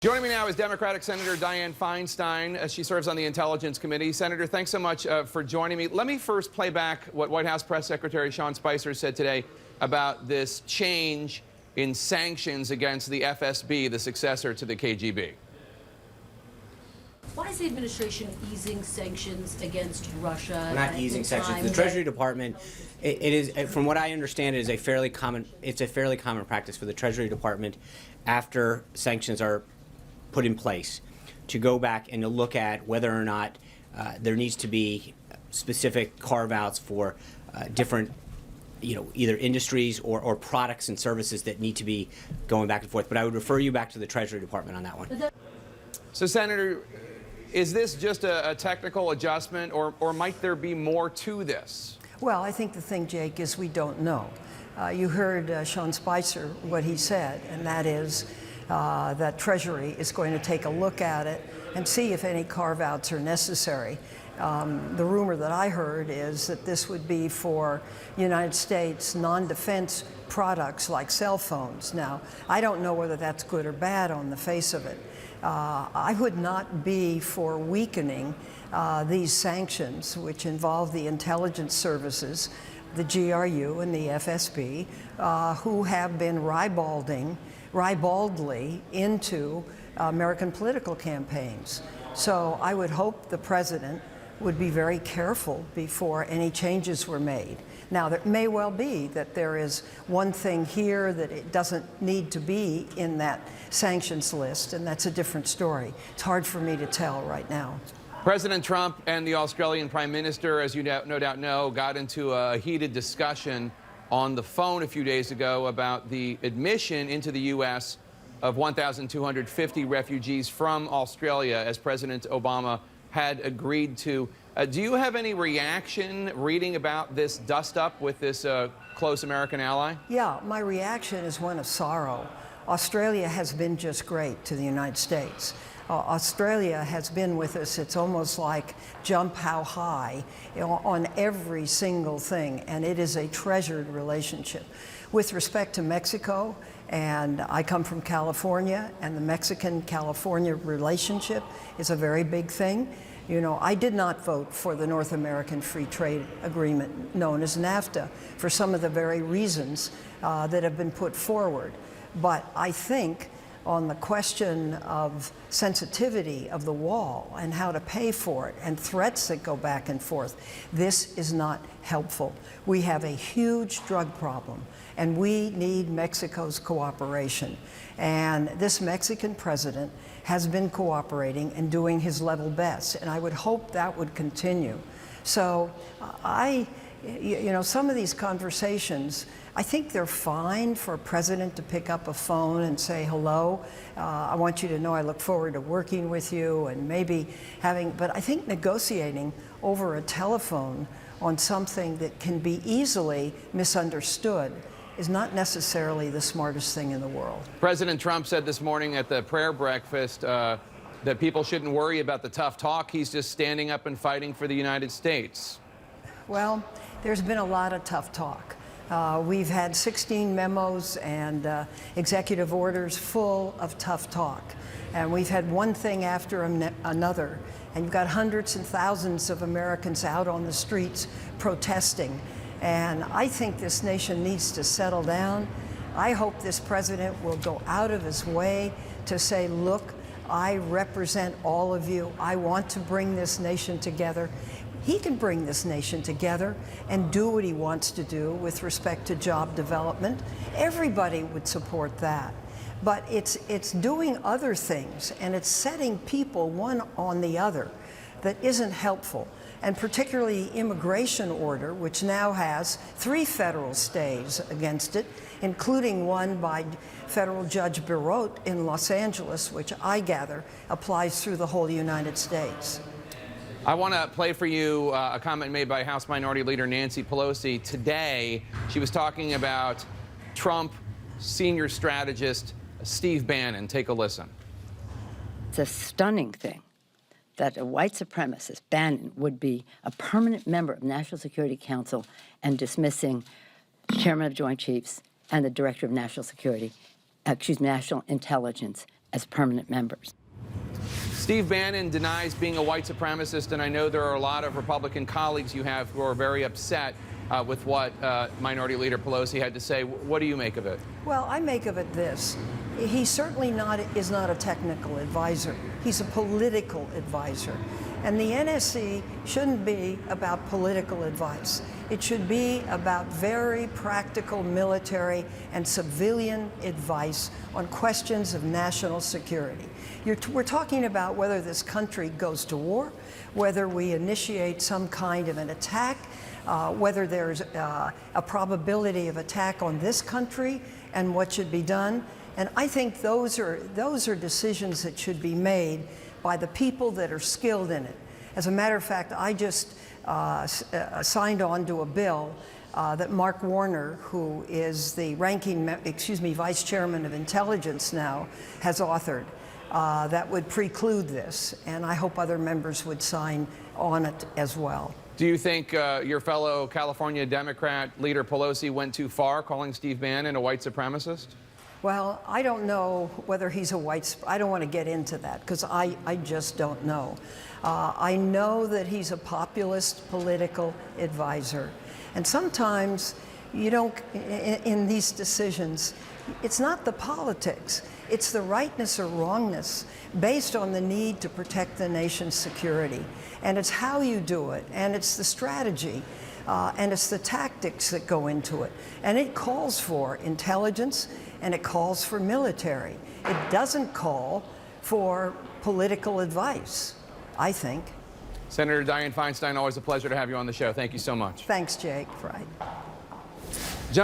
Joining me now is Democratic Senator Dianne Feinstein. She serves on the Intelligence Committee. Senator, thanks so much for joining me. Let me first play back what White House Press Secretary Sean Spicer said today about this change in sanctions against the FSB, the successor to the KGB. Why is the administration easing sanctions against Russia? We're not easing sanctions. The Treasury Department, it is, from what I understand, it is a fairly common practice for the Treasury Department, after sanctions are put in place, to go back and to look at whether or not there needs to be specific carve-outs for different, either industries or products and services that need to be going back and forth. But I would refer you back to the Treasury Department on that one. So, Senator, is this just a technical adjustment, or might there be more to this? Well, I think the thing, Jake, is we don't know. You heard Sean Spicer, what he said, and that is that Treasury is going to take a look at it and see if any carve-outs are necessary. The rumor that I heard is that this would be for United States non-defense products like cell phones. Now, I don't know whether that's good or bad on the face of it. I would not be for weakening these sanctions, which involve the intelligence services, the GRU and the FSB, who have been ribaldly into American political campaigns. So I would hope the president would be very careful before any changes were made. Now, there may well be that there is one thing here that it doesn't need to be in that sanctions list, and that's a different story. It's hard for me to tell right now. President Trump and the Australian Prime Minister, as you no doubt know, got into a heated discussion on the phone a few days ago about the admission into the U.S. of 1,250 refugees from Australia, as President Obama had agreed to. Do you have any reaction reading about this dust-up with this close American ally? Yeah, my reaction is one of sorrow. Australia has been just great to the United States. Australia has been with us. It's almost like jump how high on every single thing, and it is a treasured relationship. With respect to Mexico, and I come from California, and the Mexican-California relationship is a very big thing. I did not vote for the North American Free Trade Agreement known as NAFTA for some of the very reasons that have been put forward. But I think on the question of sensitivity of the wall and how to pay for it and threats that go back and forth, this is not helpful. We have a huge drug problem, and we need Mexico's cooperation. And this Mexican president has been cooperating and doing his level best, and I would hope that would continue. So some of these conversations, I think they're fine for a president to pick up a phone and say, hello, I want you to know I look forward to working with you, and maybe but I think negotiating over a telephone on something that can be easily misunderstood is not necessarily the smartest thing in the world. President Trump said this morning at the prayer breakfast that people shouldn't worry about the tough talk. He's just standing up and fighting for the United States. Well, there's been a lot of tough talk. We've had 16 memos and executive orders full of tough talk. And we've had one thing after another. And you've got hundreds and thousands of Americans out on the streets protesting. And I think this nation needs to settle down. I hope this president will go out of his way to say, look, I represent all of you. I want to bring this nation together. He can bring this nation together and do what he wants to do with respect to job development. Everybody would support that. But it's doing other things, and it's setting people one on the other that isn't helpful. And particularly the immigration order, which now has 3 federal stays against it, including one by federal Judge Barot in Los Angeles, which I gather applies through the whole United States. I want to play for you a comment made by House Minority Leader Nancy Pelosi today. She was talking about Trump senior strategist Steve Bannon. Take a listen. It's a stunning thing that a white supremacist, Bannon, would be a permanent member of National Security Council and dismissing Chairman of Joint Chiefs and the Director of National Security, National Intelligence, as permanent members. Steve Bannon denies being a white supremacist, and I know there are a lot of Republican colleagues you have who are very upset with what Minority Leader Pelosi had to say. What do you make of it? Well, I make of it this. He certainly is not a technical advisor. He's a political advisor. And the NSC shouldn't be about political advice. It should be about very practical military and civilian advice on questions of national security. We're talking about whether this country goes to war, whether we initiate some kind of an attack, whether there's a probability of attack on this country and what should be done. And I think those are decisions that should be made by the people that are skilled in it. As a matter of fact, I just signed on to a bill that Mark Warner, who is the vice chairman of intelligence now, has authored that would preclude this. And I hope other members would sign on it as well. Do you think your fellow California Democrat Leader Pelosi went too far, calling Steve Bannon a white supremacist? Well, I don't know whether he's a I don't want to get into that because I just don't know. I know that he's a populist political advisor. And sometimes you don't, in these decisions, it's not the politics. It's the rightness or wrongness based on the need to protect the nation's security. And it's how you do it, and it's the strategy, and it's the tactics that go into it. And it calls for intelligence, and it calls for military. It doesn't call for political advice, I think. Senator Dianne Feinstein, always a pleasure to have you on the show. Thank you so much. Thanks, Jake. Right.